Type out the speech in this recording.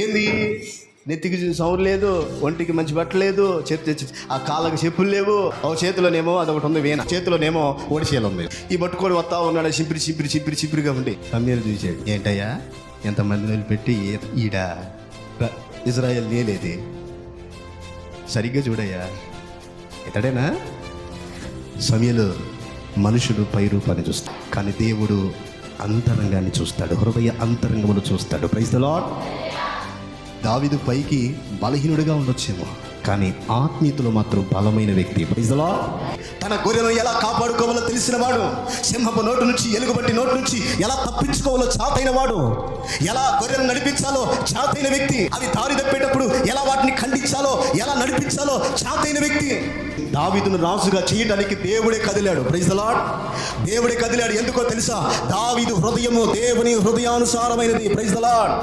ఏంది? నెత్తికి సౌరు లేదు, ఒంటికి మంచి బట్టలు లేదు, ఆ కాళ్ళకి చెప్పులు లేవు. ఒక చేతిలోనేమో అదొకటి ఉంది వీణ, చేతిలోనేమో ఒడిసేలు ఉంది. ఈ పట్టుకొని వస్తా ఉన్నాడు చిప్పిరిగా ఉండి. సమీరు చూసాడు, ఏంటయ్యా ఎంతమంది వదిలిపెట్టి ఈడ ఇజ్రాయెల్ నేనేది, సరిగ్గా చూడయ్యా ఇతడేనా? సమయలు మనుషుడు పై రూపాన్ని చూస్తాడు, కానీ దేవుడు అంతరంగాన్ని చూస్తాడు, హృదయ అంతరంగమును చూస్తాడు. Praise the Lord. దావీదు పైకి బలహీనుడిగా ఉండొచ్చేమో, కానీ ఆత్మీయతలో మాత్రం బలమైన వ్యక్తి. Praise the Lord. తన గొర్రెలను ఎలా కాపాడుకోవాలో తెలిసిన వాడు, సింహపు నోటు నుంచి, ఎలుగుబట్టి నోటు నుంచి ఎలా తప్పించుకోవాలో చాతైన వాడు, ఎలా గొర్రెలను నడిపించాలో చాతైన వ్యక్తి, అవి దారి తప్పేటప్పుడు ఎలా వాటిని ఖండించాలో, ఎలా నడిపించాలో చాతైన వ్యక్తి. దావీదును రాజుగా చేయడానికి దేవుడే కదిలాడు. Praise the Lord. దేవుడే కదిలాడు. ఎందుకో తెలుసా? దావీదు హృదయము దేవుని హృదయానుసారమైనది. Praise the lord.